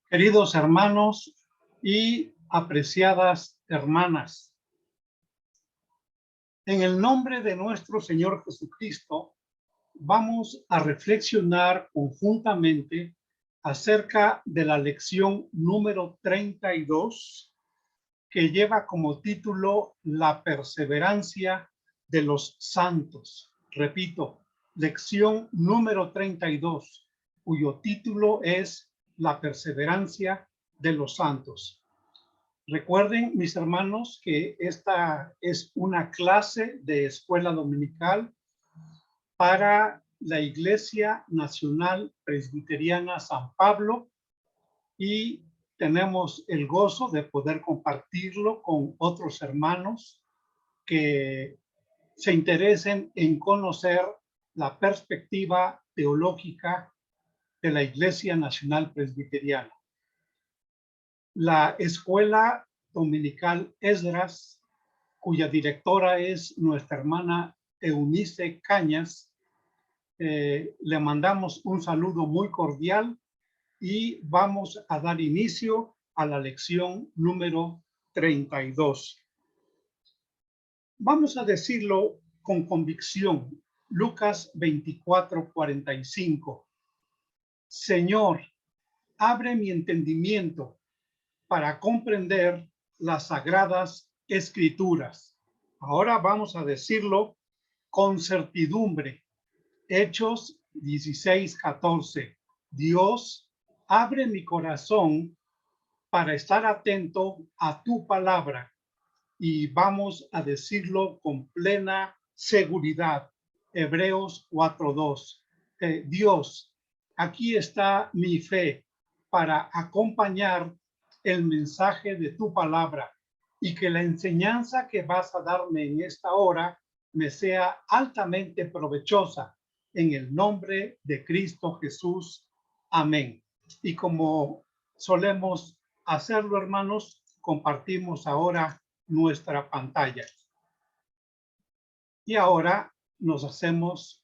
Queridos hermanos y apreciadas hermanas, en el nombre de nuestro Señor Jesucristo, vamos a reflexionar conjuntamente acerca de la lección número 32, que lleva como título La perseverancia de los santos. Repito, lección número 32, cuyo título es La perseverancia de los santos. Recuerden, mis hermanos, que esta es una clase de escuela dominical para la Iglesia Nacional Presbiteriana San Pablo y tenemos el gozo de poder compartirlo con otros hermanos que se interesen en conocer la perspectiva teológica de la Iglesia Nacional Presbiteriana. La escuela dominical Esdras, cuya directora es nuestra hermana Eunice Cañas, le mandamos un saludo muy cordial y vamos a dar inicio a la lección número 32. Vamos a decirlo con convicción. Lucas 24:45. Señor, abre mi entendimiento para comprender las sagradas escrituras. Ahora vamos a decirlo con certidumbre. Hechos 16:14. Dios, abre mi corazón para estar atento a tu palabra. Y vamos a decirlo con plena seguridad. Hebreos 4:2. Dios, aquí está mi fe para acompañar el mensaje de tu palabra y que la enseñanza que vas a darme en esta hora me sea altamente provechosa en el nombre de Cristo Jesús. Amén. Y como solemos hacerlo, hermanos, compartimos ahora nuestra pantalla. Y ahora nos hacemos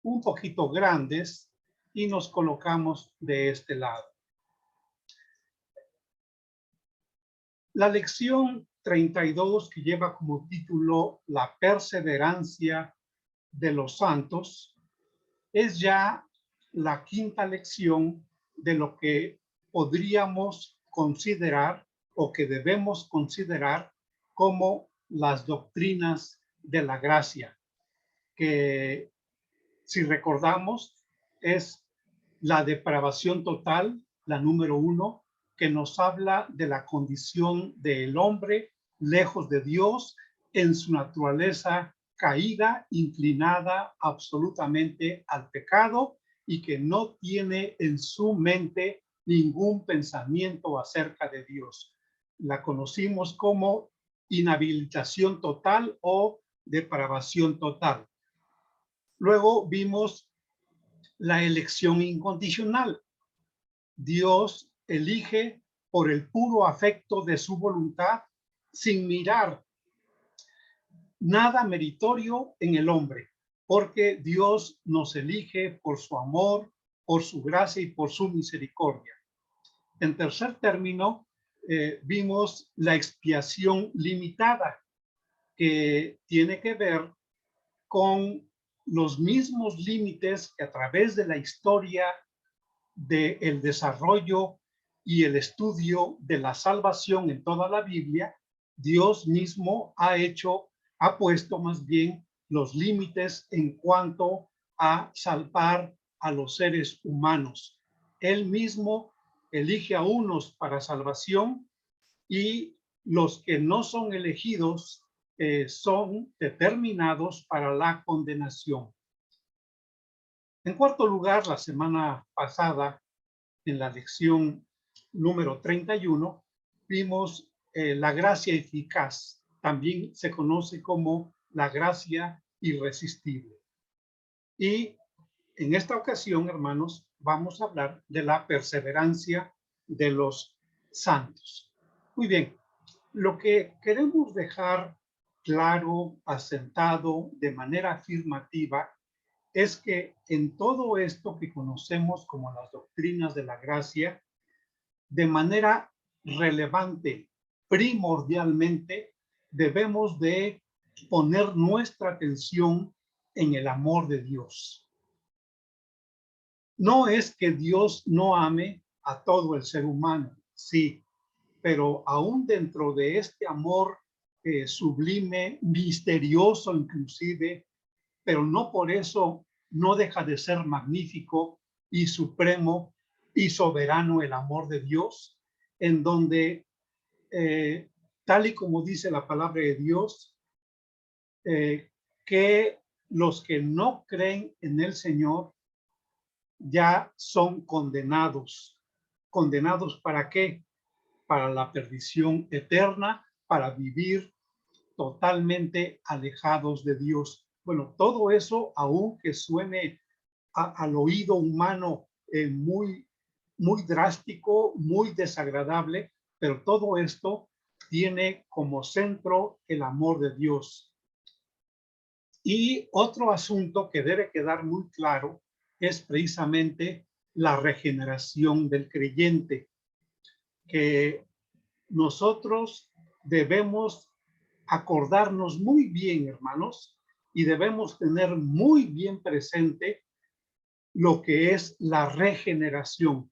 un poquito grandes y nos colocamos de este lado. La lección 32, que lleva como título La perseverancia de los santos, es ya la quinta lección de lo que podríamos considerar o que debemos considerar como las doctrinas de la gracia, que si recordamos es la depravación total, la número 1, que nos habla de la condición del hombre lejos de Dios en su naturaleza caída, inclinada absolutamente al pecado y que no tiene en su mente ningún pensamiento acerca de Dios. La conocimos como inhabilitación total o depravación total. Luego vimos la elección incondicional. Dios elige por el puro afecto de su voluntad sin mirar nada meritorio en el hombre, porque Dios nos elige por su amor, por su gracia y por su misericordia. En tercer término, vimos la expiación limitada, que tiene que ver con los mismos límites que a través de la historia del desarrollo y el estudio de la salvación en toda la Biblia, Dios mismo ha puesto más bien los límites en cuanto a salvar a los seres humanos. Él mismo elige a unos para salvación y los que no son elegidos son determinados para la condenación. En cuarto lugar, la semana pasada, en la lección número 31, vimos la gracia eficaz. También se conoce como la gracia irresistible. Y en esta ocasión, hermanos, vamos a hablar de la perseverancia de los santos. Muy bien, lo que queremos dejar claro, asentado de manera afirmativa, es que en todo esto que conocemos como las doctrinas de la gracia, de manera relevante, primordialmente, debemos de poner nuestra atención en el amor de Dios. No es que Dios no ame a todo el ser humano, sí, pero aún dentro de este amor sublime, misterioso inclusive, pero no por eso no deja de ser magnífico y supremo y soberano el amor de Dios, en donde, tal y como dice la palabra de Dios, que los que no creen en el Señor ya son condenados. ¿Condenados para qué? Para la perdición eterna, para vivir totalmente alejados de Dios. Bueno, todo eso, aunque suene al oído humano muy drástico, muy desagradable, pero todo esto tiene como centro el amor de Dios. Y otro asunto que debe quedar muy claro es precisamente la regeneración del creyente, que nosotros debemos acordarnos muy bien, hermanos, y debemos tener muy bien presente lo que es la regeneración.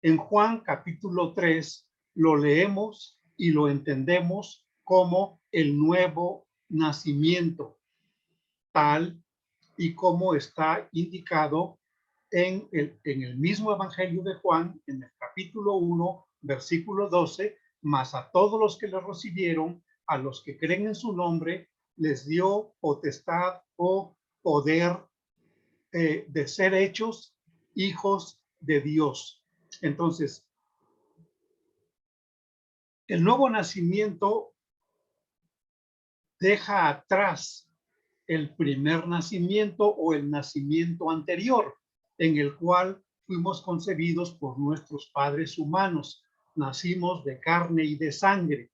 En Juan capítulo 3 lo leemos y lo entendemos como el nuevo nacimiento, tal y como está indicado en el mismo Evangelio de Juan, en el capítulo 1, versículo 12, mas a todos los que le recibieron, a los que creen en su nombre, les dio potestad o poder de ser hechos hijos de Dios. Entonces, el nuevo nacimiento deja atrás el primer nacimiento o el nacimiento anterior, en el cual fuimos concebidos por nuestros padres humanos. Nacimos de carne y de sangre.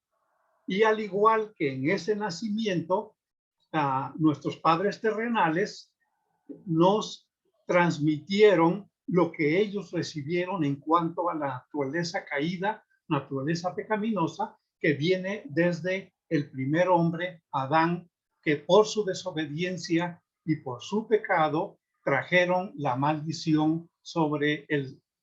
Y al igual que en ese nacimiento, nuestros padres terrenales nos transmitieron lo que ellos recibieron en cuanto a la naturaleza caída, naturaleza pecaminosa, que viene desde el primer hombre, Adán, que por su desobediencia y por su pecado trajeron la maldición sobre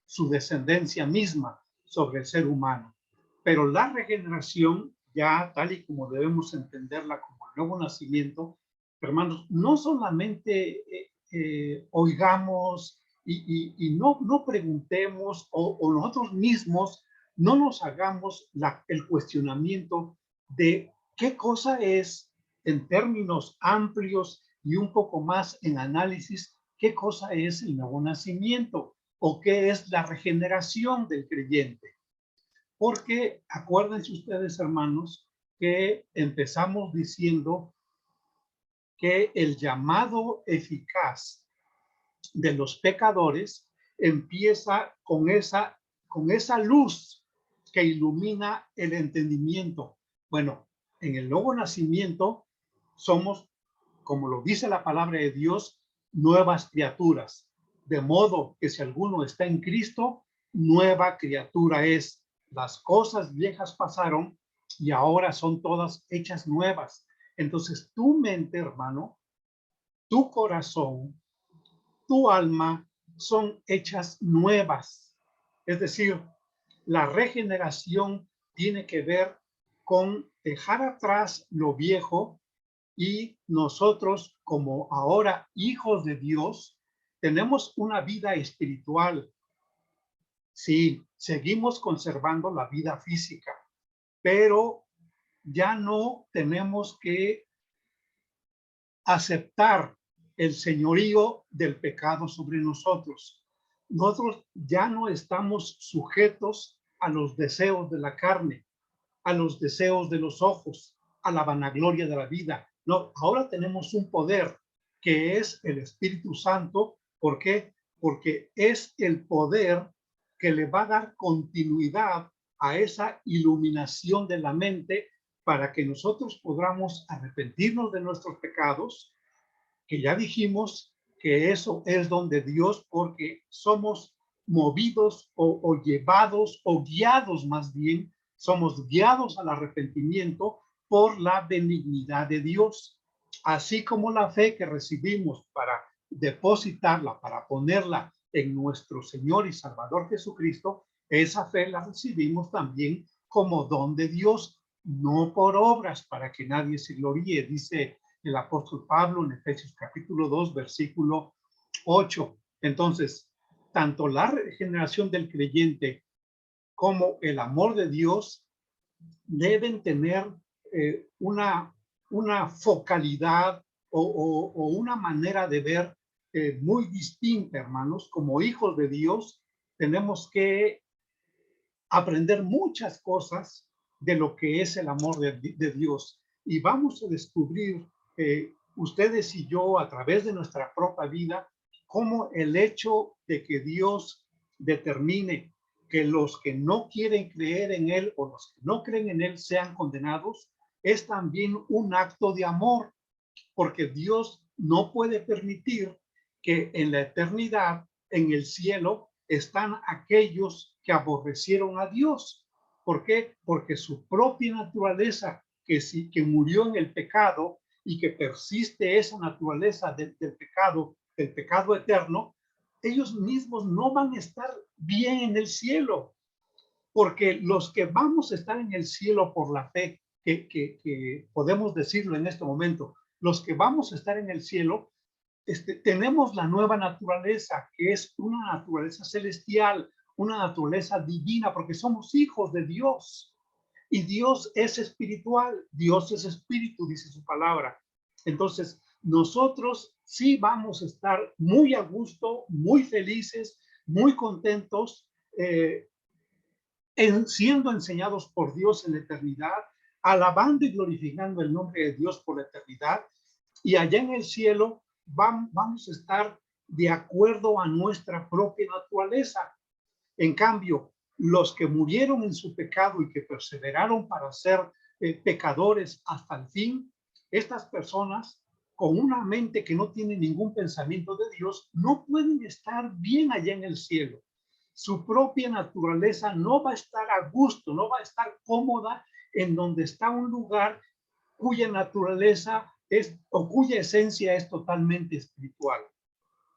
su descendencia misma, sobre el ser humano. Pero la regeneración, ya tal y como debemos entenderla como el nuevo nacimiento, hermanos, no solamente oigamos y no preguntemos o nosotros mismos no nos hagamos el cuestionamiento de qué cosa es en términos amplios y un poco más en análisis, qué cosa es el nuevo nacimiento o qué es la regeneración del creyente. Porque acuérdense ustedes, hermanos, que empezamos diciendo que el llamado eficaz de los pecadores empieza con esa luz que ilumina el entendimiento. Bueno, en el nuevo nacimiento somos, como lo dice la palabra de Dios, nuevas criaturas. De modo que si alguno está en Cristo, nueva criatura es. Las cosas viejas pasaron y ahora son todas hechas nuevas. Entonces, tu mente, hermano, tu corazón, tu alma son hechas nuevas. Es decir, la regeneración tiene que ver con dejar atrás lo viejo y nosotros, como ahora hijos de Dios, tenemos una vida espiritual. Sí, seguimos conservando la vida física, pero ya no tenemos que aceptar el señorío del pecado sobre nosotros. Nosotros ya no estamos sujetos a los deseos de la carne, a los deseos de los ojos, a la vanagloria de la vida. No, ahora tenemos un poder que es el Espíritu Santo. ¿Por qué? Porque es el poder que le va a dar continuidad a esa iluminación de la mente para que nosotros podamos arrepentirnos de nuestros pecados, que ya dijimos que eso es don de Dios porque somos movidos o llevados o guiados más bien, somos guiados al arrepentimiento por la benignidad de Dios. Así como la fe que recibimos para depositarla, para ponerla en nuestro Señor y Salvador Jesucristo, esa fe la recibimos también como don de Dios, no por obras para que nadie se gloríe, dice el apóstol Pablo en Efesios capítulo 2, versículo 8. Entonces, tanto la regeneración del creyente como el amor de Dios deben tener una focalidad o una manera de ver muy distinta, hermanos. Como hijos de Dios, tenemos que aprender muchas cosas de lo que es el amor de Dios. Y vamos a descubrir, ustedes y yo, a través de nuestra propia vida, cómo el hecho de que Dios determine que los que no quieren creer en Él o los que no creen en Él sean condenados, es también un acto de amor, porque Dios no puede permitir que en la eternidad, en el cielo, están aquellos que aborrecieron a Dios. ¿Por qué? Porque su propia naturaleza, que murió en el pecado y que persiste esa naturaleza del pecado eterno, ellos mismos no van a estar bien en el cielo, porque los que vamos a estar en el cielo por la fe, que podemos decirlo en este momento, los que vamos a estar en el cielo, tenemos la nueva naturaleza, que es una naturaleza celestial, una naturaleza divina, porque somos hijos de Dios. Y Dios es espiritual, Dios es espíritu, dice su palabra. Entonces, nosotros sí vamos a estar muy a gusto, muy felices, muy contentos, siendo enseñados por Dios en la eternidad, alabando y glorificando el nombre de Dios por la eternidad. Y allá en el cielo vamos a estar de acuerdo a nuestra propia naturaleza. En cambio, los que murieron en su pecado y que perseveraron para ser pecadores hasta el fin, estas personas con una mente que no tiene ningún pensamiento de Dios, no pueden estar bien allá en el cielo. Su propia naturaleza no va a estar a gusto, no va a estar cómoda en donde está un lugar cuya naturaleza es o cuya esencia es totalmente espiritual.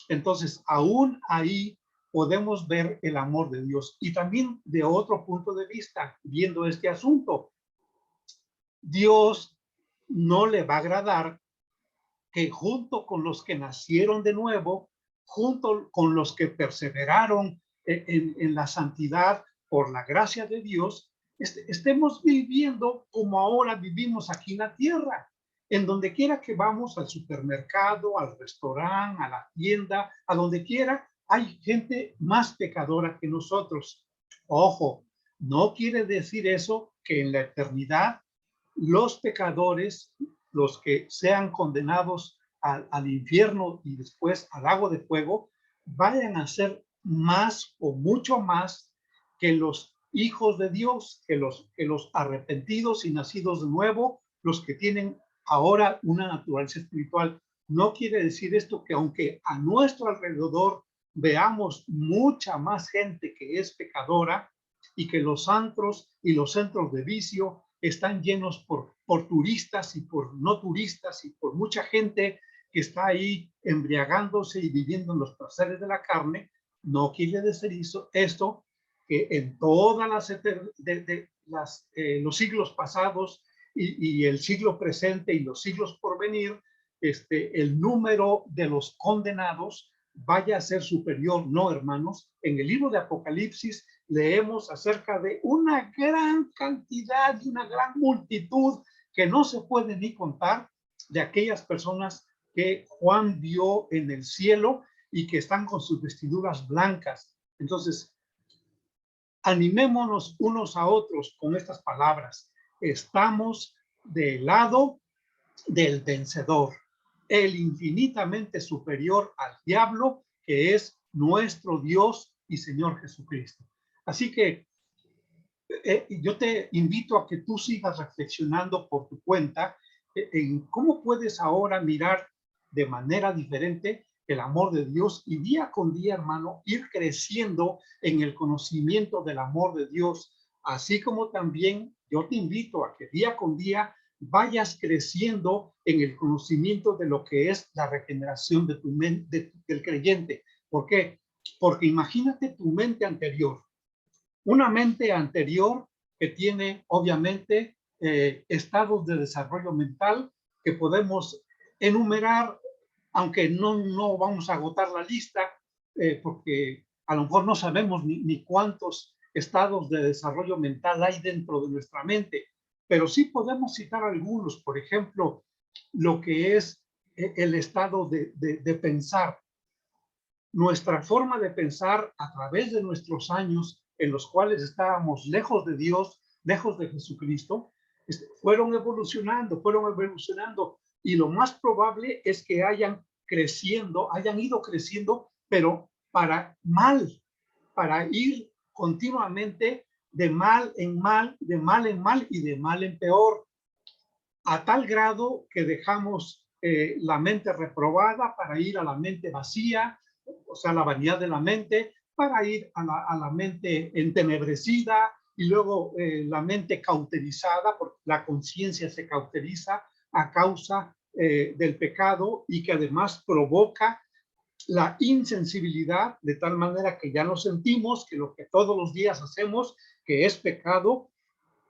Entonces, aún ahí podemos ver el amor de Dios. Y también de otro punto de vista, viendo este asunto, Dios no le va a agradar que junto con los que nacieron de nuevo, junto con los que perseveraron en la santidad por la gracia de Dios, estemos viviendo como ahora vivimos aquí en la tierra. En donde quiera que vamos, al supermercado, al restaurante, a la tienda, a donde quiera, hay gente más pecadora que nosotros. Ojo, no quiere decir eso que en la eternidad los pecadores, los que sean condenados al infierno y después al lago de fuego, vayan a ser más o mucho más que los hijos de Dios, que los arrepentidos y nacidos de nuevo, los que tienen ahora una naturaleza espiritual. No quiere decir esto que aunque a nuestro alrededor veamos mucha más gente que es pecadora y que los antros y los centros de vicio están llenos por turistas y por no turistas y por mucha gente que está ahí embriagándose y viviendo en los placeres de la carne, no quiere decir esto que en todas los siglos pasados y el siglo presente y los siglos por venir, el número de los condenados vaya a ser superior. No, hermanos, en el libro de Apocalipsis leemos acerca de una gran cantidad y una gran multitud que no se puede ni contar de aquellas personas que Juan vio en el cielo y que están con sus vestiduras blancas. Entonces, animémonos unos a otros con estas palabras. Estamos del lado del vencedor, el infinitamente superior al diablo, que es nuestro Dios y Señor Jesucristo. Así que yo te invito a que tú sigas reflexionando por tu cuenta en cómo puedes ahora mirar de manera diferente el amor de Dios y día con día, hermano, ir creciendo en el conocimiento del amor de Dios, así como también yo te invito a que día con día vayas creciendo en el conocimiento de lo que es la regeneración de tu mente, del creyente. ¿Por qué? Porque imagínate tu mente anterior, una mente anterior que tiene obviamente estados de desarrollo mental que podemos enumerar, aunque no vamos a agotar la lista, porque a lo mejor no sabemos ni cuántos estados de desarrollo mental hay dentro de nuestra mente, pero sí podemos citar algunos. Por ejemplo, lo que es el estado de pensar. Nuestra forma de pensar a través de nuestros años en los cuales estábamos lejos de Dios, lejos de Jesucristo, fueron evolucionando, y lo más probable es que hayan ido creciendo, pero para mal, para ir continuamente de mal en mal, de mal en mal y de mal en peor, a tal grado que dejamos la mente reprobada para ir a la mente vacía, o sea, la vanidad de la mente, para ir a la mente entenebrecida y luego la mente cauterizada, porque la conciencia se cauteriza a causa del pecado y que además provoca la insensibilidad de tal manera que ya no sentimos que lo que todos los días hacemos, que es pecado,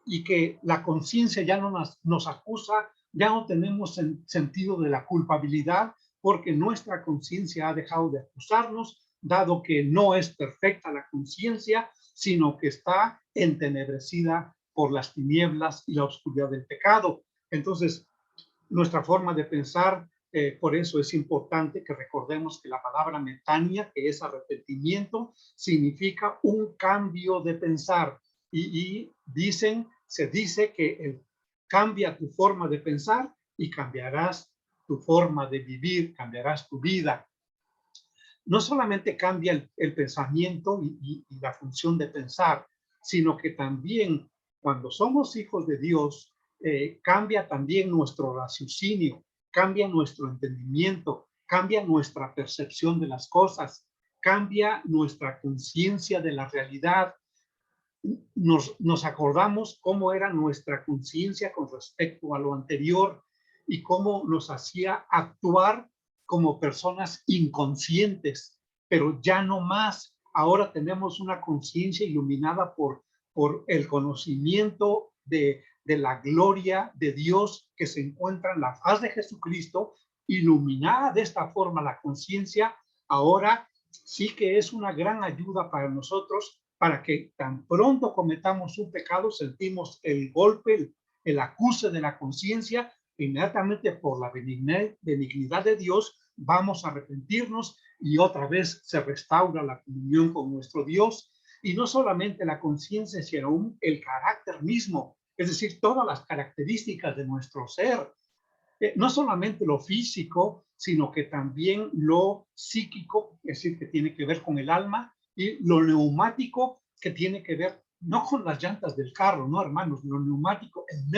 y que la conciencia ya no nos acusa, ya no tenemos sentido de la culpabilidad, porque nuestra conciencia ha dejado de acusarnos, dado que no es perfecta la conciencia, sino que está entenebrecida por las tinieblas y la oscuridad del pecado. Entonces, nuestra forma de pensar, por eso es importante que recordemos que la palabra metania, que es arrepentimiento, significa un cambio de pensar. Y se dice que cambia tu forma de pensar y cambiarás tu forma de vivir, cambiarás tu vida. No solamente cambia el pensamiento y la función de pensar, sino que también cuando somos hijos de Dios, cambia también nuestro raciocinio, cambia nuestro entendimiento, cambia nuestra percepción de las cosas, cambia nuestra conciencia de la realidad. Nos acordamos cómo era nuestra conciencia con respecto a lo anterior y cómo nos hacía actuar como personas inconscientes, pero ya no más. Ahora tenemos una conciencia iluminada por el conocimiento de la gloria de Dios que se encuentra en la faz de Jesucristo, iluminada de esta forma la conciencia. Ahora sí que es una gran ayuda para nosotros, para que tan pronto cometamos un pecado, sentimos el golpe, el acuse de la conciencia, inmediatamente por la benignidad de Dios, vamos a arrepentirnos y otra vez se restaura la comunión con nuestro Dios. Y no solamente la conciencia, sino el carácter mismo, es decir, todas las características de nuestro ser. No solamente lo físico, sino que también lo psíquico, es decir, que tiene que ver con el alma, y lo neumático, que tiene que ver no con las llantas del carro, no, hermanos, lo neumático, el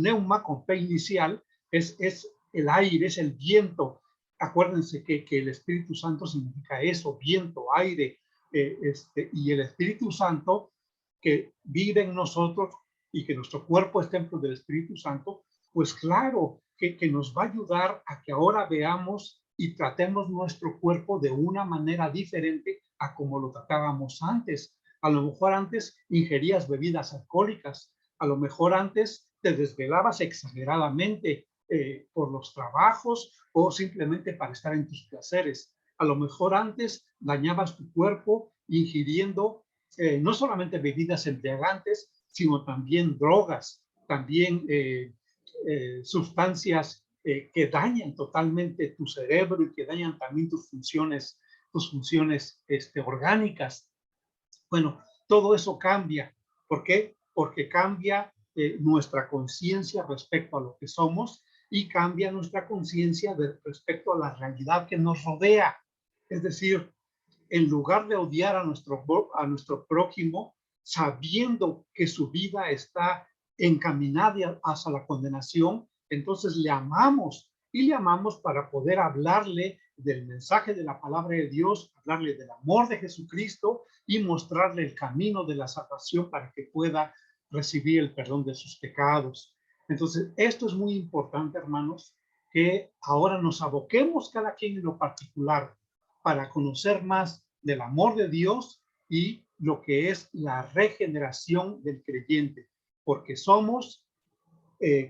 neuma con P inicial, es el aire, es el viento. Acuérdense que el Espíritu Santo significa eso, viento, aire, y el Espíritu Santo que vive en nosotros y que nuestro cuerpo es templo del Espíritu Santo, pues claro que nos va a ayudar a que ahora veamos y tratemos nuestro cuerpo de una manera diferente a como lo tratábamos antes. A lo mejor antes ingerías bebidas alcohólicas, a lo mejor antes te desvelabas exageradamente por los trabajos o simplemente para estar en tus placeres. A lo mejor antes dañabas tu cuerpo ingiriendo no solamente bebidas embriagantes, sino también drogas, también sustancias que dañan totalmente tu cerebro y que dañan también tus funciones orgánicas. Bueno, todo eso cambia. ¿Por qué? Porque cambia nuestra conciencia respecto a lo que somos y cambia nuestra conciencia respecto a la realidad que nos rodea. Es decir, en lugar de odiar a nuestro prójimo, sabiendo que su vida está encaminada hacia la condenación, entonces le amamos y le amamos para poder hablarle del mensaje de la palabra de Dios, hablarle del amor de Jesucristo y mostrarle el camino de la salvación para que pueda recibir el perdón de sus pecados. Entonces, esto es muy importante, hermanos, que ahora nos aboquemos cada quien en lo particular para conocer más del amor de Dios y lo que es la regeneración del creyente, porque somos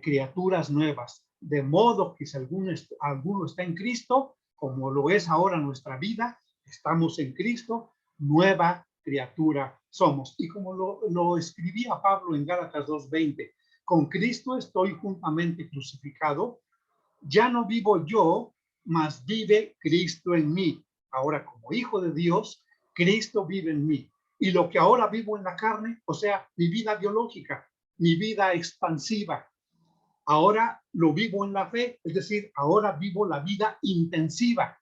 criaturas nuevas, de modo que si alguno está en Cristo, como lo es ahora nuestra vida, estamos en Cristo, nueva criatura somos. Y como lo escribía Pablo en Gálatas 2:20, con Cristo estoy juntamente crucificado, ya no vivo yo, mas vive Cristo en mí. Ahora, como hijo de Dios, Cristo vive en mí. Y lo que ahora vivo en la carne, o sea, mi vida biológica, mi vida expansiva, ahora lo vivo en la fe, es decir, ahora vivo la vida intensiva.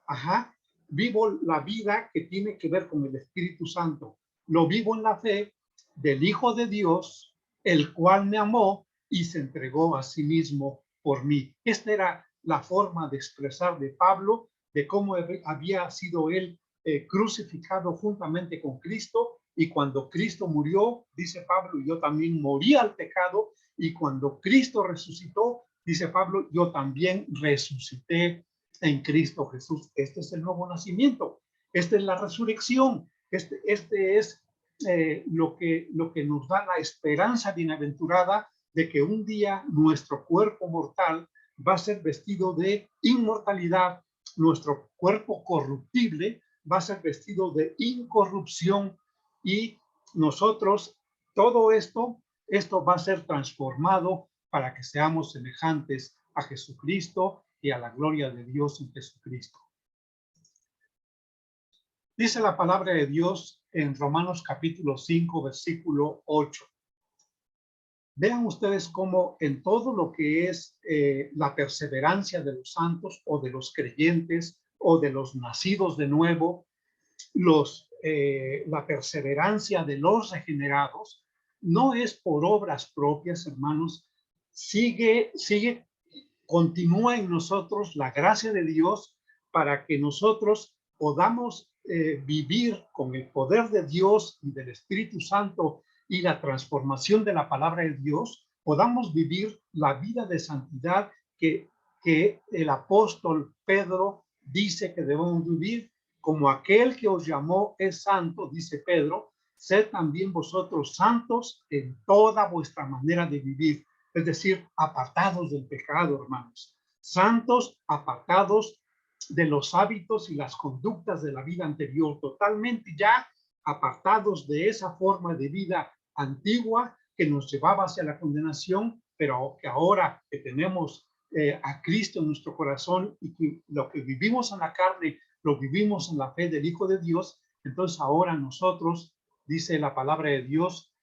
Ajá, vivo la vida que tiene que ver con el Espíritu Santo. Lo vivo en la fe del Hijo de Dios, el cual me amó y se entregó a sí mismo por mí. Esta era la forma de expresar de Pablo de cómo había sido él crucificado juntamente con Cristo, y cuando Cristo murió, dice Pablo, yo también morí al pecado, y cuando Cristo resucitó, dice Pablo, yo también resucité en Cristo Jesús. Este es el nuevo nacimiento, esta es la resurrección, este es lo que nos da la esperanza bienaventurada de que un día nuestro cuerpo mortal va a ser vestido de inmortalidad, nuestro cuerpo corruptible va a ser vestido de incorrupción, y nosotros, todo esto va a ser transformado para que seamos semejantes a Jesucristo y a la gloria de Dios en Jesucristo. Dice la palabra de Dios en Romanos capítulo 5, versículo 8. Vean ustedes cómo en todo lo que es la perseverancia de los santos o de los creyentes o de los nacidos de nuevo, la perseverancia de los regenerados no es por obras propias, hermanos, continúa en nosotros la gracia de Dios para que nosotros podamos vivir con el poder de Dios y del Espíritu Santo y la transformación de la palabra de Dios, podamos vivir la vida de santidad que el apóstol Pedro dice que debemos vivir. Como aquel que os llamó es santo, dice Pedro, sed también vosotros santos en toda vuestra manera de vivir. Es decir, apartados del pecado, hermanos. Santos, apartados de los hábitos y las conductas de la vida anterior, totalmente ya apartados de esa forma de vida antigua que nos llevaba hacia la condenación, pero que ahora que tenemos a Cristo en nuestro corazón y que lo que vivimos en la carne lo vivimos en la fe del Hijo de Dios, entonces ahora nosotros, dice la palabra de Dios,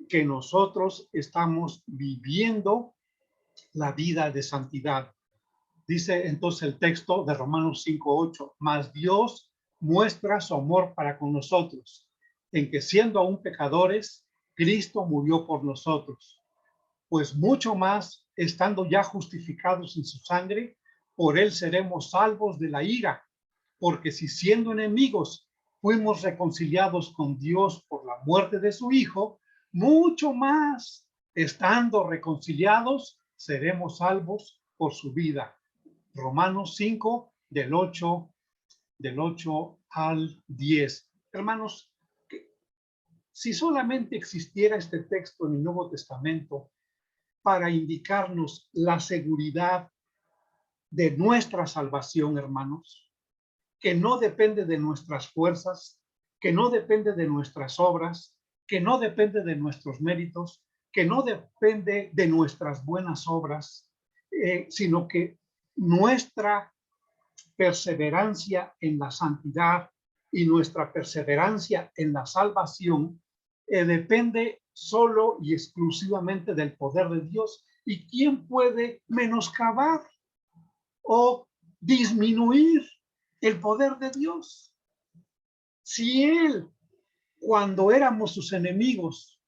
que nosotros estamos viviendo la vida de santidad. Dice entonces el texto de Romanos 5:8, mas Dios muestra su amor para con nosotros, en que siendo aún pecadores, Cristo murió por nosotros. Pues mucho más, estando ya justificados en su sangre, por él seremos salvos de la ira, porque si siendo enemigos fuimos reconciliados con Dios por la muerte de su Hijo, mucho más, estando reconciliados, seremos salvos por su vida. Romanos 5, del 8 al 10. Hermanos, si solamente existiera este texto en el Nuevo Testamento para indicarnos la seguridad de nuestra salvación, hermanos, que no depende de nuestras fuerzas, que no depende de nuestras obras, que no depende de nuestros méritos, que no depende de nuestras buenas obras, sino que nuestra perseverancia en la santidad y nuestra perseverancia en la salvación depende solo y exclusivamente del poder de Dios. ¿Y quién puede menoscabar o disminuir el poder de Dios? Si Él, cuando éramos sus enemigos,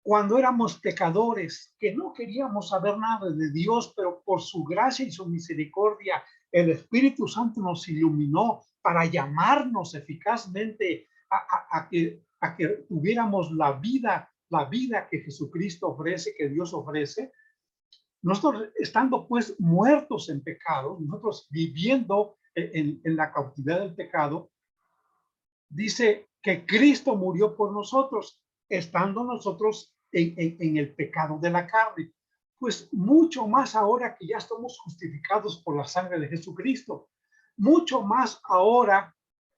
cuando éramos pecadores, que no queríamos saber nada de Dios, pero por su gracia y su misericordia el Espíritu Santo nos iluminó para llamarnos eficazmente a que tuviéramos la vida que Jesucristo ofrece, que Dios ofrece. Nosotros estando pues muertos en pecado, nosotros viviendo en la cautividad del pecado, dice que Cristo murió por nosotros, estando nosotros en el pecado de la carne. Pues mucho más ahora que ya estamos justificados por la sangre de Jesucristo, mucho más ahora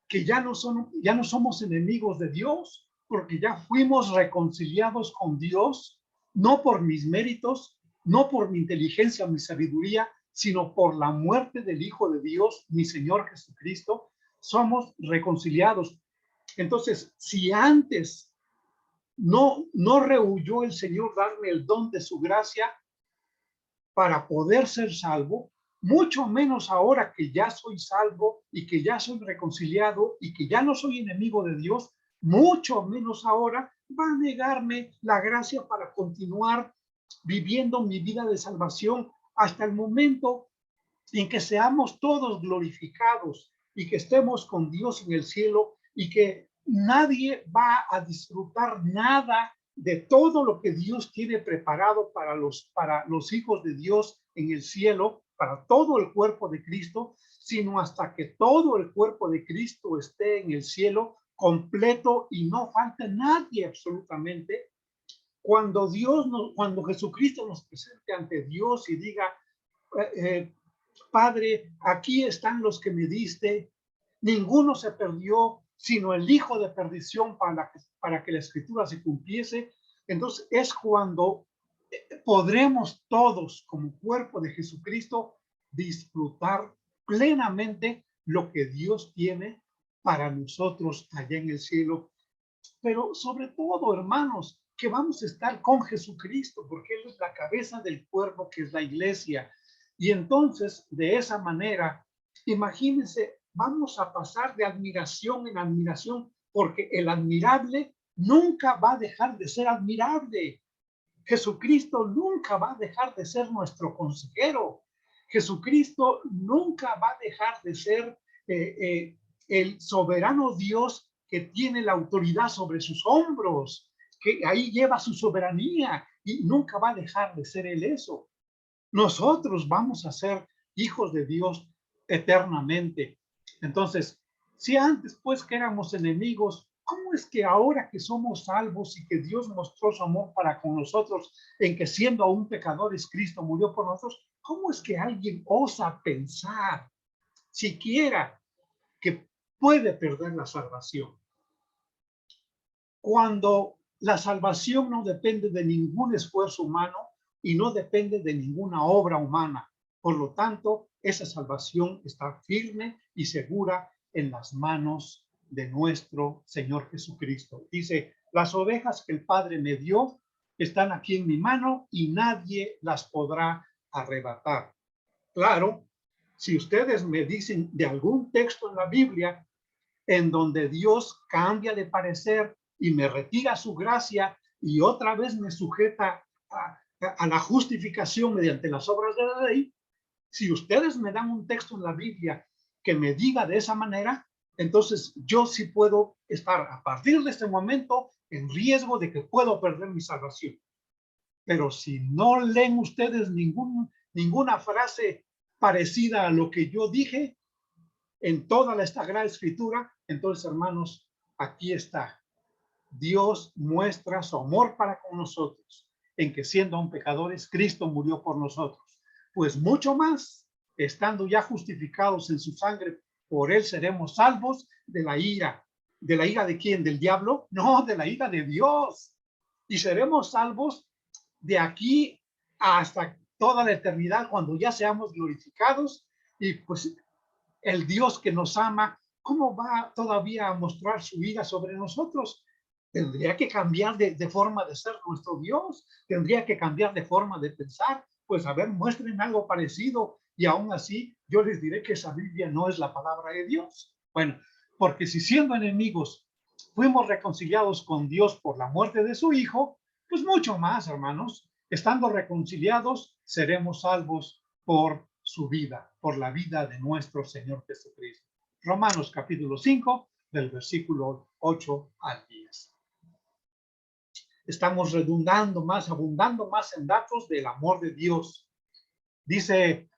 que ya no somos enemigos de Dios, porque ya fuimos reconciliados con Dios, no por mis méritos, no por mi inteligencia, mi sabiduría, sino por la muerte del Hijo de Dios, mi Señor Jesucristo, somos reconciliados. Entonces, si antes no rehuyó el Señor darme el don de su gracia para poder ser salvo, mucho menos ahora que ya soy salvo y que ya soy reconciliado y que ya no soy enemigo de Dios, mucho menos ahora va a negarme la gracia para continuar viviendo mi vida de salvación hasta el momento en que seamos todos glorificados y que estemos con Dios en el cielo y que nadie va a disfrutar nada de todo lo que Dios tiene preparado para los hijos de Dios en el cielo, para todo el cuerpo de Cristo, sino hasta que todo el cuerpo de Cristo esté en el cielo completo y no falte nadie absolutamente. Cuando Jesucristo nos presente ante Dios y diga, Padre, aquí están los que me diste, ninguno se perdió, sino el hijo de perdición para que la escritura se cumpliese. Entonces es cuando podremos todos, como cuerpo de Jesucristo, disfrutar plenamente lo que Dios tiene para nosotros allá en el cielo. Pero sobre todo, hermanos, que vamos a estar con Jesucristo, porque Él es la cabeza del cuerpo, que es la iglesia. Y entonces, de esa manera, imagínense, vamos a pasar de admiración en admiración, porque el admirable nunca va a dejar de ser admirable. Jesucristo nunca va a dejar de ser nuestro consejero. Jesucristo nunca va a dejar de ser el soberano Dios que tiene la autoridad sobre sus hombros, que ahí lleva su soberanía y nunca va a dejar de ser él eso. Nosotros vamos a ser hijos de Dios eternamente. Entonces, si antes pues que éramos enemigos, ¿cómo es que ahora que somos salvos y que Dios mostró su amor para con nosotros, en que siendo aún pecadores Cristo murió por nosotros? ¿Cómo es que alguien osa pensar siquiera que puede perder la salvación? Cuando la salvación no depende de ningún esfuerzo humano y no depende de ninguna obra humana. Por lo tanto, esa salvación está firme y segura en las manos de nuestro Señor Jesucristo. Dice, las ovejas que el Padre me dio están aquí en mi mano y nadie las podrá arrebatar. Claro, si ustedes me dicen de algún texto en la Biblia en donde Dios cambia de parecer y me retira su gracia y otra vez me sujeta a la justificación mediante las obras de la ley, si ustedes me dan un texto en la Biblia que me diga de esa manera, entonces yo sí puedo estar a partir de este momento en riesgo de que puedo perder mi salvación. Pero si no leen ustedes ninguna frase parecida a lo que yo dije en toda la Sagrada Escritura, entonces, hermanos, aquí está. Dios muestra su amor para con nosotros, en que siendo aún pecadores, Cristo murió por nosotros. Pues mucho más, estando ya justificados en su sangre, por él seremos salvos de la ira. ¿De la ira de quién? ¿Del diablo? No, de la ira de Dios. Y seremos salvos de aquí hasta toda la eternidad, cuando ya seamos glorificados. Y pues el Dios que nos ama, ¿cómo va todavía a mostrar su ira sobre nosotros? Tendría que cambiar de forma de ser nuestro Dios, tendría que cambiar de forma de pensar. Pues a ver, muestren algo parecido y aún así yo les diré que esa Biblia no es la palabra de Dios. Bueno, porque si siendo enemigos fuimos reconciliados con Dios por la muerte de su Hijo, pues mucho más, hermanos, estando reconciliados seremos salvos por su vida, por la vida de nuestro Señor Jesucristo. Romanos capítulo 5, del versículo 8 al 10. Estamos abundando más en datos del amor de Dios. Dice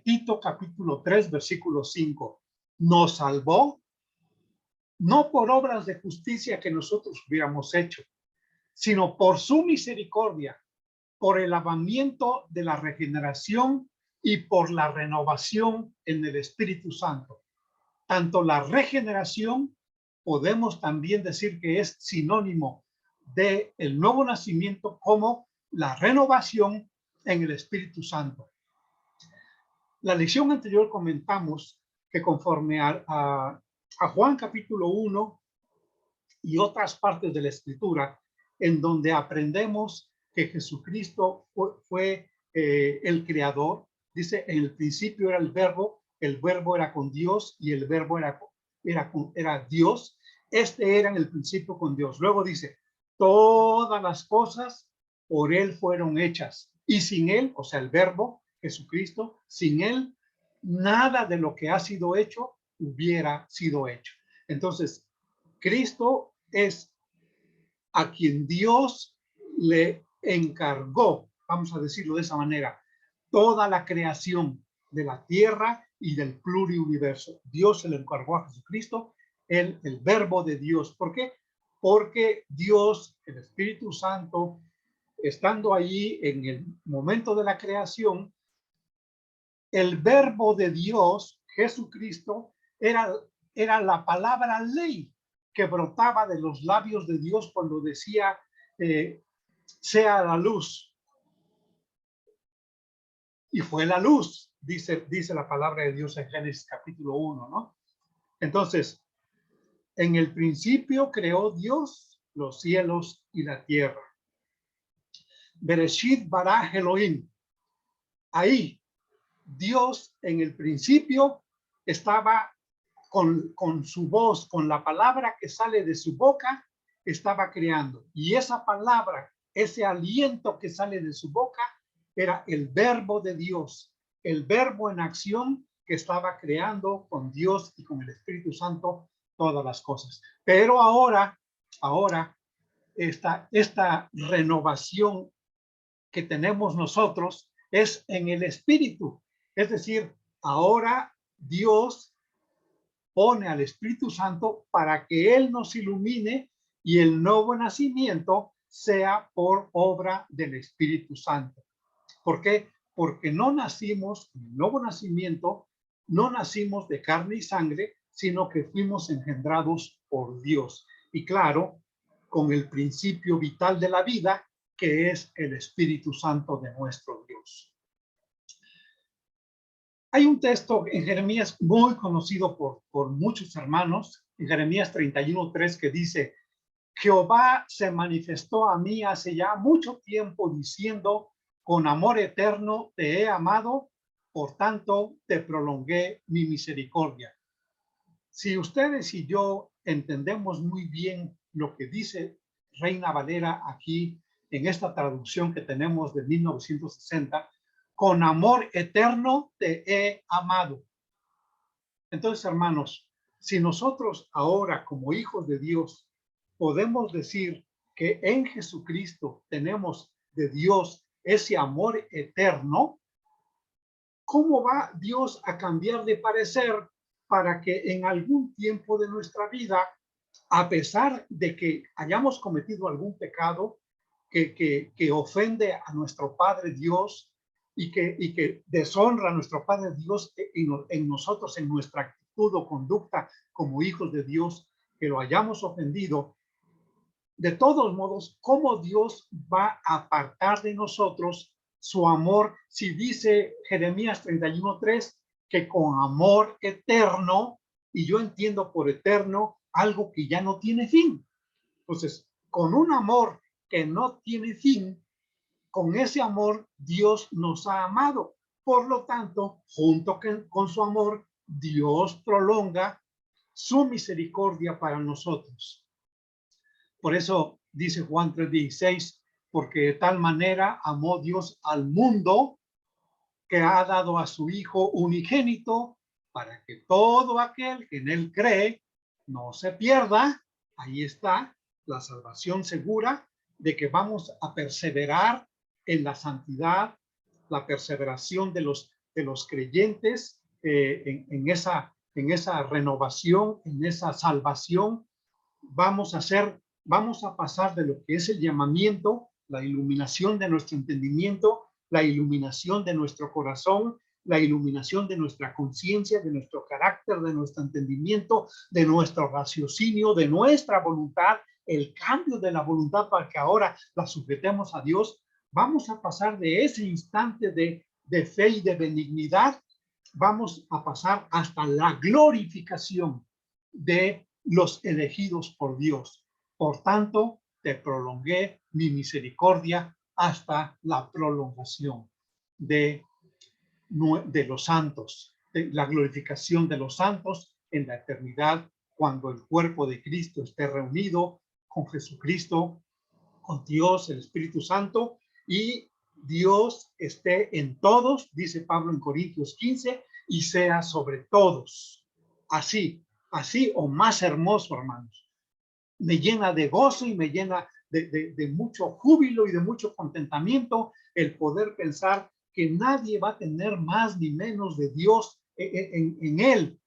Tito capítulo 3, versículo 5. Nos salvó no por obras de justicia que nosotros hubiéramos hecho, sino por su misericordia, por el lavamiento de la regeneración y por la renovación en el Espíritu Santo. Tanto la regeneración podemos también decir que es sinónimo de el nuevo nacimiento como la renovación en el Espíritu Santo. La lección anterior comentamos que conforme a Juan capítulo 1 y otras partes de la Escritura, en donde aprendemos que Jesucristo fue el creador, dice, en el principio era el verbo era con Dios y el verbo era Dios. Este era en el principio con Dios. Luego dice, todas las cosas por él fueron hechas y sin él, o sea, el verbo Jesucristo, sin él, nada de lo que ha sido hecho hubiera sido hecho. Entonces, Cristo es a quien Dios le encargó, vamos a decirlo de esa manera, toda la creación de la tierra y del pluriuniverso. Dios se le encargó a Jesucristo, el verbo de Dios. ¿Por qué? Porque Dios, el Espíritu Santo, estando allí en el momento de la creación, el verbo de Dios, Jesucristo, era la palabra ley que brotaba de los labios de Dios cuando decía, sea la luz. Y fue la luz, dice la palabra de Dios en Génesis capítulo 1, ¿no? Entonces, en el principio creó Dios los cielos y la tierra. Bereshit bara Elohim. Ahí, Dios en el principio estaba con su voz, con la palabra que sale de su boca, estaba creando. Y esa palabra, ese aliento que sale de su boca, era el verbo de Dios, el verbo en acción que estaba creando con Dios y con el Espíritu Santo todas las cosas. Pero ahora esta renovación que tenemos nosotros es en el Espíritu. Es decir, ahora Dios pone al Espíritu Santo para que Él nos ilumine y el nuevo nacimiento sea por obra del Espíritu Santo. ¿Por qué? Porque no nacimos, en el nuevo nacimiento, no nacimos de carne y sangre, sino que fuimos engendrados por Dios. Y claro, con el principio vital de la vida, que es el Espíritu Santo de nuestro Dios. Hay un texto en Jeremías muy conocido por muchos hermanos, en Jeremías 31:3, que dice, Jehová se manifestó a mí hace ya mucho tiempo diciendo, con amor eterno te he amado, por tanto te prolongué mi misericordia. Si ustedes y yo entendemos muy bien lo que dice Reina Valera aquí en esta traducción que tenemos de 1960, con amor eterno te he amado. Entonces, hermanos, si nosotros ahora como hijos de Dios podemos decir que en Jesucristo tenemos de Dios ese amor eterno, ¿cómo va Dios a cambiar de parecer para que en algún tiempo de nuestra vida, a pesar de que hayamos cometido algún pecado que ofende a nuestro Padre Dios y que deshonra a nuestro Padre Dios en nosotros, en nuestra actitud o conducta como hijos de Dios, que lo hayamos ofendido, de todos modos, ¿cómo Dios va a apartar de nosotros su amor si dice Jeremías 31:3 que con amor eterno, y yo entiendo por eterno algo que ya no tiene fin? Entonces, con un amor que no tiene fin, con ese amor Dios nos ha amado. Por lo tanto, junto con su amor, Dios prolonga su misericordia para nosotros. Por eso dice Juan 3:16, porque de tal manera amó Dios al mundo que ha dado a su Hijo unigénito para que todo aquel que en él cree no se pierda. Ahí está la salvación segura de que vamos a perseverar en la santidad, la perseveración de los creyentes en esa renovación, en esa salvación. Vamos a pasar de lo que es el llamamiento, la iluminación de nuestro entendimiento, la iluminación de nuestro corazón, la iluminación de nuestra conciencia, de nuestro carácter, de nuestro entendimiento, de nuestro raciocinio, de nuestra voluntad, el cambio de la voluntad para que ahora la sujetemos a Dios. Vamos a pasar de ese instante de fe y de benignidad, vamos a pasar hasta la glorificación de los elegidos por Dios. Por tanto, te prolongué mi misericordia hasta la prolongación de los santos, de la glorificación de los santos en la eternidad, cuando el cuerpo de Cristo esté reunido con Jesucristo, con Dios, el Espíritu Santo, y Dios esté en todos, dice Pablo en Corintios 15, y sea sobre todos. Así o más hermoso, hermanos. Me llena de gozo y me llena de mucho júbilo y de mucho contentamiento el poder pensar que nadie va a tener más ni menos de Dios en él,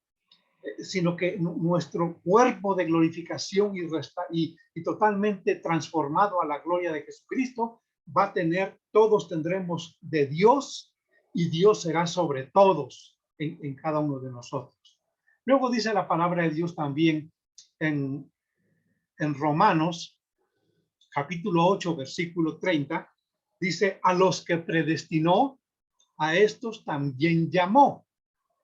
sino que nuestro cuerpo de glorificación y totalmente transformado a la gloria de Jesucristo va a tener, todos tendremos de Dios y Dios será sobre todos en cada uno de nosotros. Luego dice la palabra de Dios también en Romanos, capítulo 8, versículo 30, dice, a los que predestinó, a estos también llamó.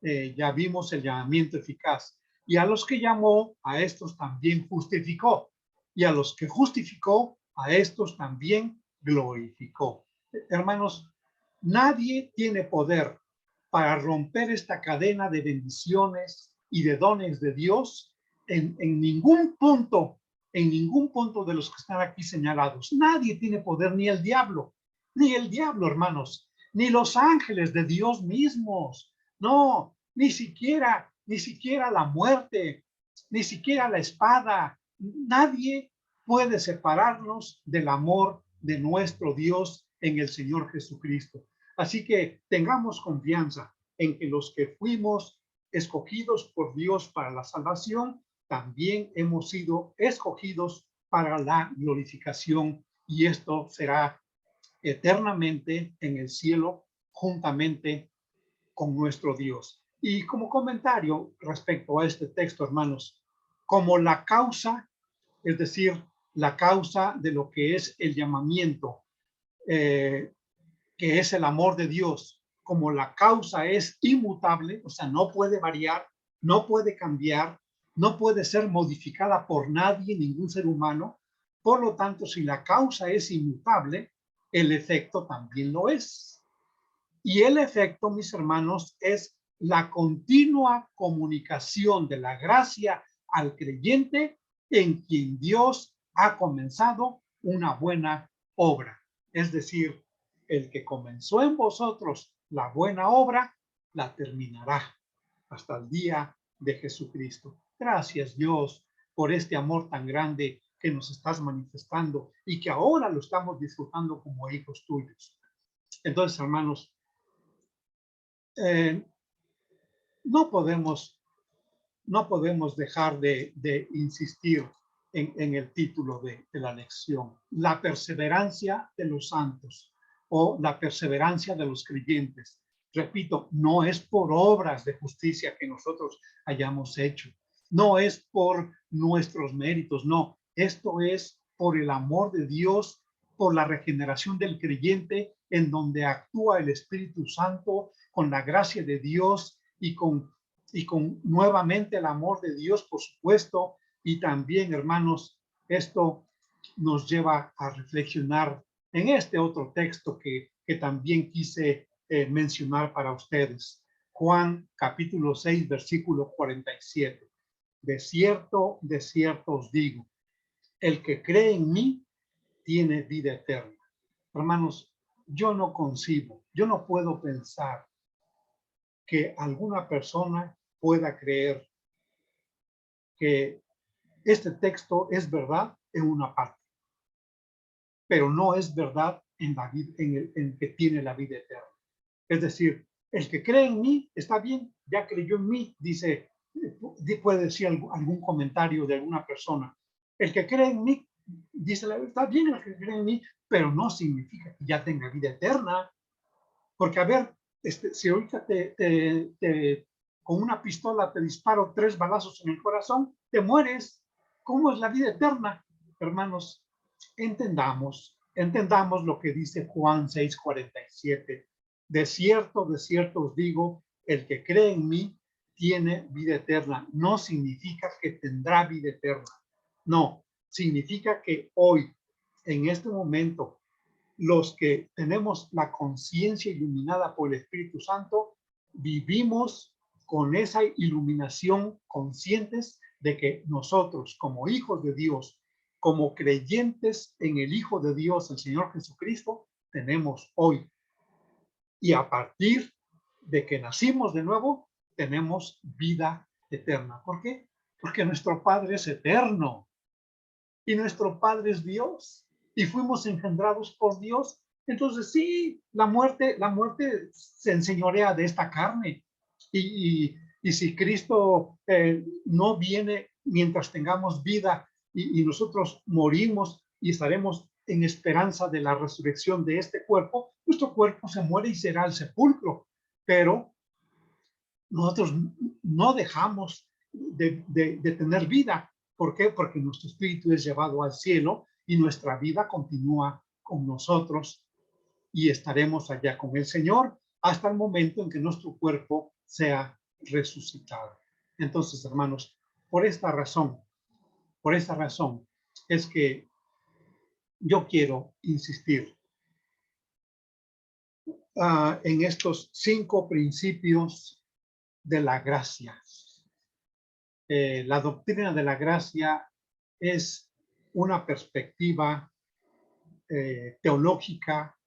Ya vimos el llamamiento eficaz. Y a los que llamó, a estos también justificó. Y a los que justificó, a estos también glorificó. Hermanos, nadie tiene poder para romper esta cadena de bendiciones y de dones de Dios en ningún punto de los que están aquí señalados. Nadie tiene poder, ni el diablo, hermanos, ni los ángeles de Dios mismos. No, ni siquiera la muerte, ni siquiera la espada. Nadie puede separarnos del amor de nuestro Dios en el Señor Jesucristo. Así que tengamos confianza en que los que fuimos escogidos por Dios para la salvación, también hemos sido escogidos para la glorificación, y esto será eternamente en el cielo juntamente con nuestro Dios. Y como comentario respecto a este texto, hermanos, como la causa, es decir, la causa de lo que es el llamamiento, que es el amor de Dios, como la causa es inmutable, o sea, no puede variar, no puede cambiar, no puede ser modificada por nadie, ningún ser humano. Por lo tanto, si la causa es inmutable, el efecto también lo es. Y el efecto, mis hermanos, es la continua comunicación de la gracia al creyente en quien Dios ha comenzado una buena obra. Es decir, el que comenzó en vosotros la buena obra, la terminará hasta el día de Jesucristo. Gracias, Dios, por este amor tan grande que nos estás manifestando y que ahora lo estamos disfrutando como hijos tuyos. Entonces, hermanos, no podemos dejar de insistir en el título de la lección, la perseverancia de los santos o la perseverancia de los creyentes. Repito, no es por obras de justicia que nosotros hayamos hecho, no es por nuestros méritos, no, esto es por el amor de Dios, por la regeneración del creyente, en donde actúa el Espíritu Santo con la gracia de Dios y con nuevamente el amor de Dios, por supuesto. Y también, hermanos, esto nos lleva a reflexionar en este otro texto que también quise mencionar para ustedes. Juan capítulo 6, versículo 47. De cierto os digo, el que cree en mí tiene vida eterna. Hermanos, yo no concibo, yo no puedo pensar que alguna persona pueda creer que este texto es verdad en una parte, pero no es verdad en la vida, en que tiene la vida eterna. Es decir, el que cree en mí está bien, ya creyó en mí, dice, puede decir algún comentario de alguna persona. El que cree en mí, dice, está bien el que cree en mí, pero no significa que ya tenga vida eterna. Porque, a ver, si ahorita con una pistola te disparo 3 balazos en el corazón, te mueres. ¿Cómo es la vida eterna? Hermanos, entendamos lo que dice Juan 6:47. De cierto os digo, el que cree en mí tiene vida eterna. No significa que tendrá vida eterna. No, significa que hoy, en este momento, los que tenemos la conciencia iluminada por el Espíritu Santo, vivimos con esa iluminación, conscientes de que nosotros, como hijos de Dios, como creyentes en el Hijo de Dios, el Señor Jesucristo, tenemos hoy. Y a partir de que nacimos de nuevo, tenemos vida eterna. ¿Por qué? Porque nuestro Padre es eterno y nuestro Padre es Dios y fuimos engendrados por Dios. Entonces sí, la muerte se enseñorea de esta carne. Y si Cristo no viene mientras tengamos vida y nosotros morimos y estaremos en esperanza de la resurrección de este cuerpo, nuestro cuerpo se muere y será el sepulcro. Pero nosotros no dejamos de tener vida. ¿Por qué? Porque nuestro espíritu es llevado al cielo y nuestra vida continúa con nosotros y estaremos allá con el Señor hasta el momento en que nuestro cuerpo sea resucitado. Entonces, hermanos, por esta razón es que yo quiero insistir en estos 5 principios de la gracia. La doctrina de la gracia es una perspectiva teológica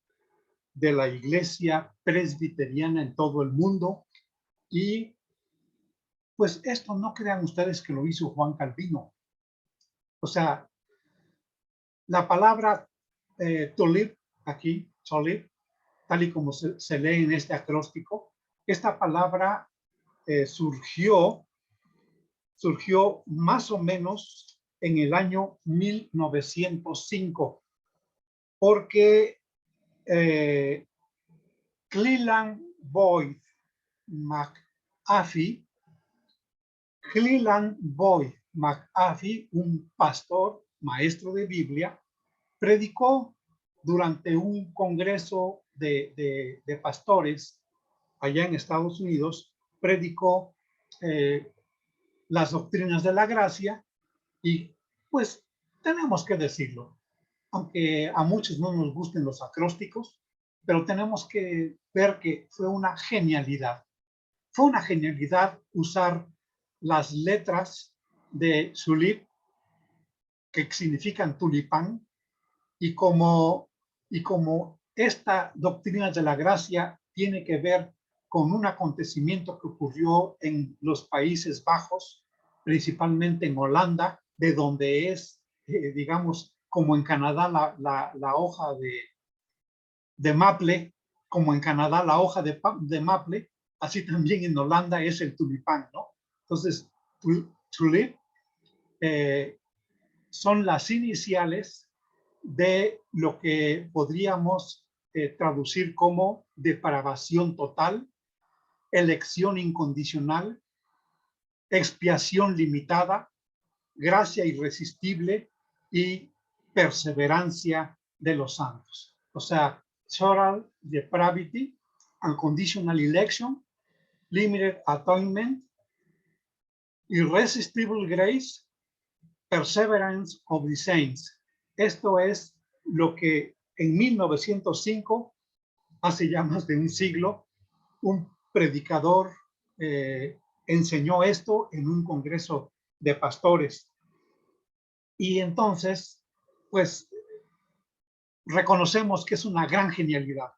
de la iglesia presbiteriana en todo el mundo y pues esto no crean ustedes que lo hizo Juan Calvino. O sea, la palabra tulip aquí, tulip, tal y como se lee en este acróstico, esta palabra surgió más o menos en el año 1905, porque Cleland Boyd McAfee, un pastor, maestro de Biblia, predicó durante un congreso de pastores allá en Estados Unidos, predicó las doctrinas de la gracia y pues tenemos que decirlo, aunque a muchos no nos gusten los acrósticos, pero tenemos que ver que fue una genialidad. Fue una genialidad usar las letras de Sulip, que significan tulipán, y como esta doctrina de la gracia tiene que ver con un acontecimiento que ocurrió en los Países Bajos, principalmente en Holanda, de donde es, digamos, como en Canadá la hoja de maple, como en Canadá la hoja de maple, así también en Holanda es el tulipán, ¿no? Entonces, tulip son las iniciales de lo que podríamos traducir como depravación total, elección incondicional, expiación limitada, gracia irresistible y perseverancia de los santos. O sea, total depravity, unconditional election, limited atonement, irresistible grace, perseverance of the saints. Esto es lo que en 1905, hace ya más de un siglo, un predicador enseñó esto en un congreso de pastores. Y entonces, pues, reconocemos que es una gran genialidad.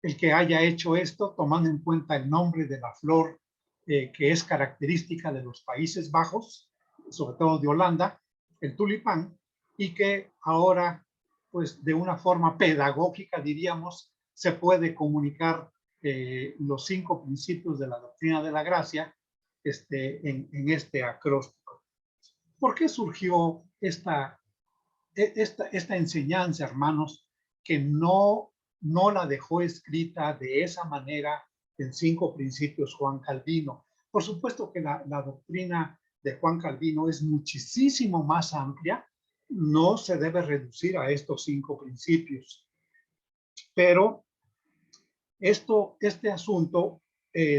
el que haya hecho esto tomando en cuenta el nombre de la flor que es característica de los Países Bajos, sobre todo de Holanda, el tulipán, y que ahora, pues de una forma pedagógica, diríamos, se puede comunicar los 5 principios de la doctrina de la gracia en este acróstico. ¿Por qué surgió esta enseñanza, hermanos, que no la dejó escrita de esa manera en 5 principios Juan Calvino? Por supuesto que la doctrina de Juan Calvino es muchísimo más amplia, no se debe reducir a estos 5 principios, pero este asunto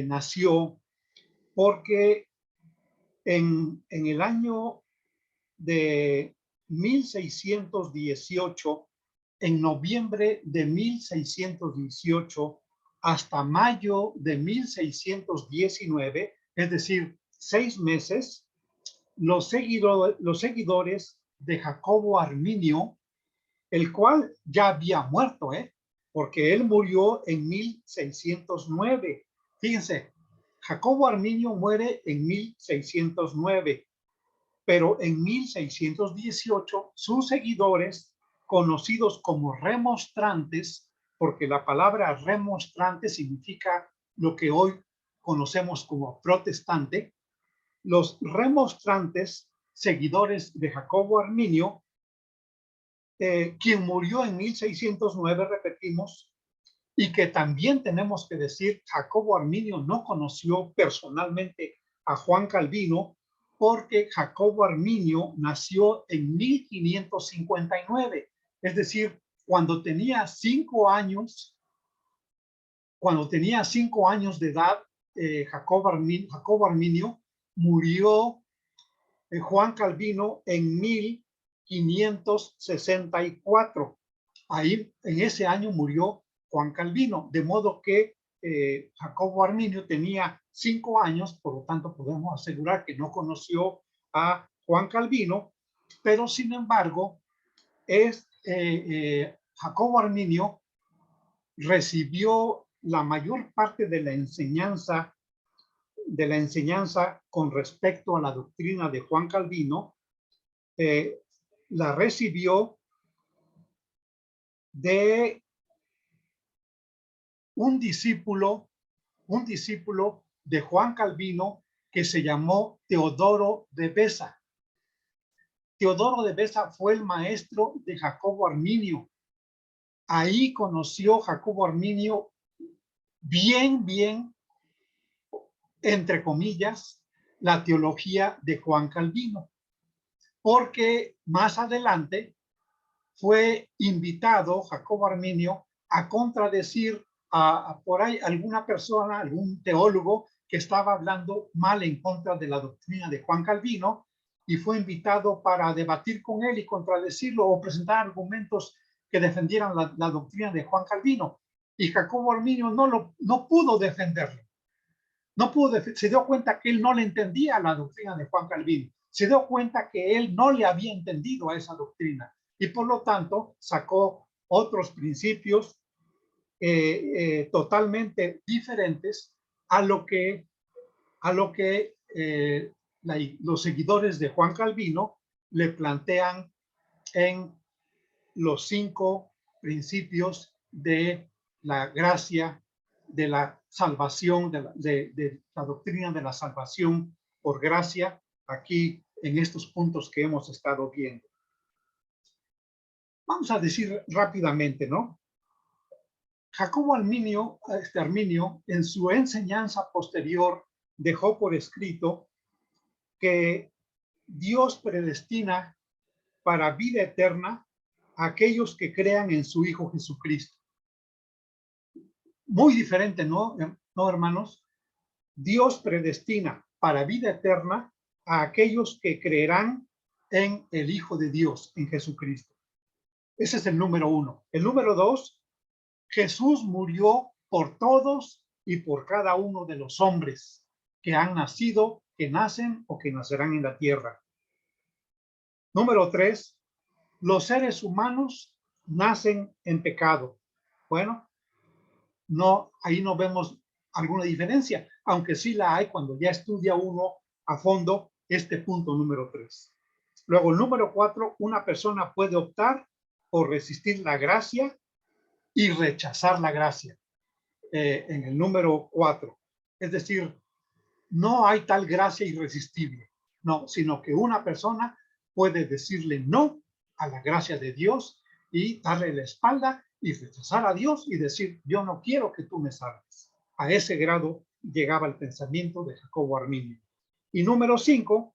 nació porque en el año de 1618, en noviembre de 1618 hasta mayo de 1619, es decir, 6 meses, los seguidores de Jacobo Arminio, el cual ya había muerto, porque él murió en 1609. Fíjense, Jacobo Arminio muere en 1609. Pero en 1618 sus seguidores, conocidos como remonstrantes, porque la palabra remonstrante significa lo que hoy conocemos como protestante, los remonstrantes, seguidores de Jacobo Arminio, quien murió en 1609, repetimos, y que también tenemos que decir, Jacobo Arminio no conoció personalmente a Juan Calvino, porque Jacobo Arminio nació en 1559, es decir, cuando tenía 5 años, de edad, Jacobo Arminio murió. Juan Calvino en 1564. Ahí, en ese año murió Juan Calvino, de modo que Jacobo Arminio tenía 5 años, por lo tanto podemos asegurar que no conoció a Juan Calvino, pero sin embargo, Jacobo Arminio recibió la mayor parte de la enseñanza con respecto a la doctrina de Juan Calvino, la recibió de un discípulo de Juan Calvino que se llamó Teodoro de Beza. Teodoro de Beza fue el maestro de Jacobo Arminio. Ahí conoció Jacobo Arminio bien, entre comillas, la teología de Juan Calvino, porque más adelante fue invitado Jacobo Arminio a contradecir por ahí alguna persona, algún teólogo que estaba hablando mal en contra de la doctrina de Juan Calvino, y fue invitado para debatir con él y contradecirlo o presentar argumentos que defendieran la doctrina de Juan Calvino. Y Jacobo Arminio no pudo defenderlo. Se dio cuenta que él no le entendía la doctrina de Juan Calvino. Se dio cuenta que él no le había entendido a esa doctrina. Y por lo tanto sacó otros principios totalmente diferentes a lo que los seguidores de Juan Calvino le plantean en los 5 principios de la gracia, de la salvación, de la doctrina de la salvación por gracia, aquí en estos puntos que hemos estado viendo. Vamos a decir rápidamente, ¿no? Jacobo Arminio, en su enseñanza posterior, dejó por escrito que Dios predestina para vida eterna a aquellos que crean en su Hijo Jesucristo. Muy diferente, ¿no, hermanos? Dios predestina para vida eterna a aquellos que creerán en el Hijo de Dios, en Jesucristo. Ese es el número 1. El número 2, Jesús murió por todos y por cada uno de los hombres que han nacido, que nacen o que nacerán en la tierra. Número 3, los seres humanos nacen en pecado. Bueno, no, ahí no vemos alguna diferencia, aunque sí la hay cuando ya estudia uno a fondo este punto número 3. Luego, el número 4, una persona puede optar por resistir la gracia y rechazar la gracia. En el número 4. Es decir, no hay tal gracia irresistible, no, sino que una persona puede decirle no a la gracia de Dios y darle la espalda y rechazar a Dios y decir, yo no quiero que tú me salves. A ese grado llegaba el pensamiento de Jacobo Arminio. Y número 5,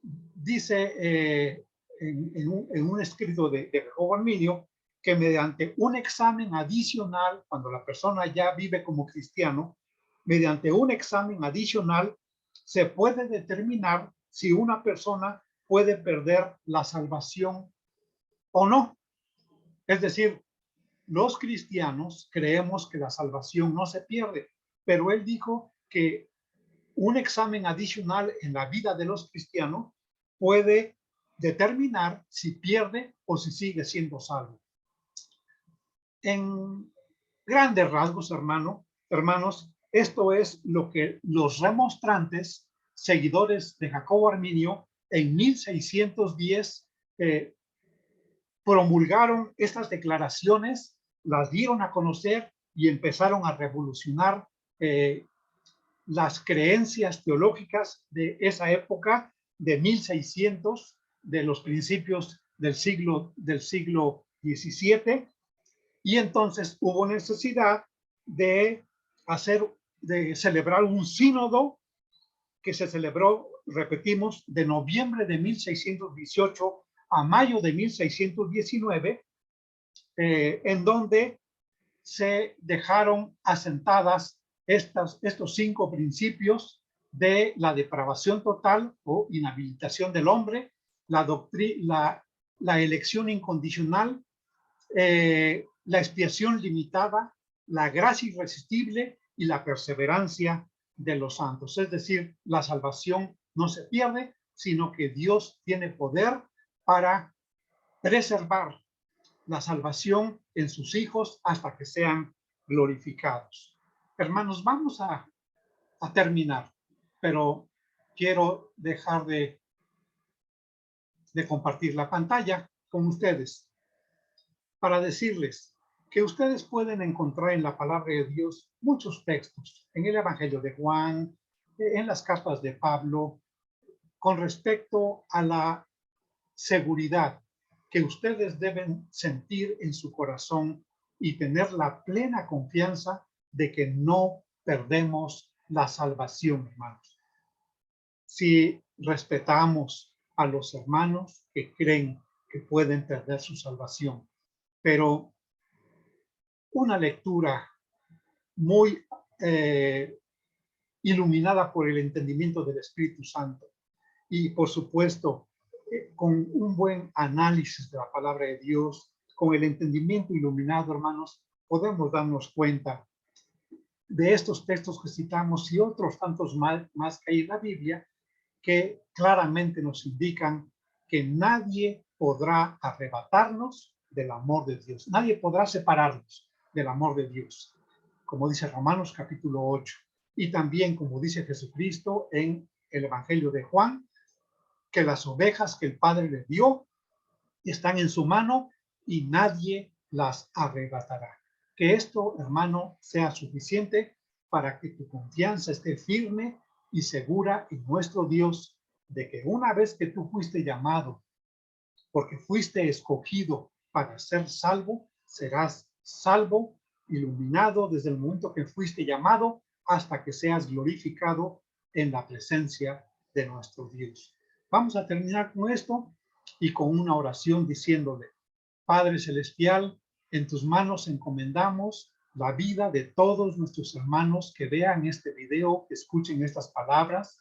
dice en un escrito de Jacobo Arminio que mediante un examen adicional, cuando la persona ya vive como cristiano, mediante un examen adicional se puede determinar si una persona puede perder la salvación o no. Es decir, los cristianos creemos que la salvación no se pierde, pero él dijo que un examen adicional en la vida de los cristianos puede determinar si pierde o si sigue siendo salvo. En grandes rasgos, hermanos, esto es lo que los remonstrantes, seguidores de Jacobo Arminio, en 1610 promulgaron estas declaraciones, las dieron a conocer y empezaron a revolucionar las creencias teológicas de esa época de 1600, de los principios del siglo XVII, y entonces hubo necesidad de celebrar un sínodo que se celebró, repetimos, de noviembre de 1618 a mayo de 1619, en donde se dejaron asentadas estos 5 principios de la depravación total o inhabilitación del hombre, la elección incondicional, la expiación limitada, la gracia irresistible y la perseverancia de los santos. Es decir, la salvación no se pierde, sino que Dios tiene poder para preservar la salvación en sus hijos hasta que sean glorificados. Hermanos, vamos a terminar, pero quiero dejar de compartir la pantalla con ustedes para decirles que ustedes pueden encontrar en la palabra de Dios muchos textos, en el Evangelio de Juan, en las cartas de Pablo, con respecto a la seguridad que ustedes deben sentir en su corazón y tener la plena confianza de que no perdemos la salvación, hermanos. Si respetamos a los hermanos que creen que pueden perder su salvación, pero una lectura muy iluminada por el entendimiento del Espíritu Santo y, por supuesto, con un buen análisis de la palabra de Dios, con el entendimiento iluminado, hermanos, podemos darnos cuenta de estos textos que citamos y otros tantos más que hay en la Biblia, que claramente nos indican que nadie podrá arrebatarnos del amor de Dios. Nadie podrá separarnos del amor de Dios, como dice Romanos capítulo 8. Y también, como dice Jesucristo en el Evangelio de Juan, que las ovejas que el Padre le dio están en su mano y nadie las arrebatará. Que esto, hermano, sea suficiente para que tu confianza esté firme y segura en nuestro Dios, de que una vez que tú fuiste llamado, porque fuiste escogido para ser salvo, serás salvo, iluminado desde el momento que fuiste llamado hasta que seas glorificado en la presencia de nuestro Dios. Vamos a terminar con esto y con una oración diciéndole: Padre Celestial, en tus manos encomendamos la vida de todos nuestros hermanos que vean este video, que escuchen estas palabras,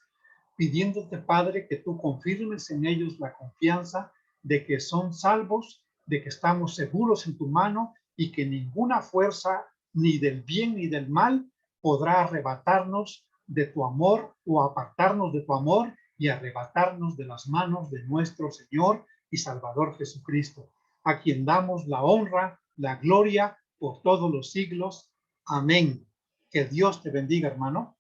pidiéndote, Padre, que tú confirmes en ellos la confianza de que son salvos, de que estamos seguros en tu mano y que ninguna fuerza, ni del bien ni del mal, podrá arrebatarnos de tu amor o apartarnos de tu amor y arrebatarnos de las manos de nuestro Señor y Salvador Jesucristo, a quien damos la honra, la gloria por todos los siglos. Amén. Que Dios te bendiga, hermano.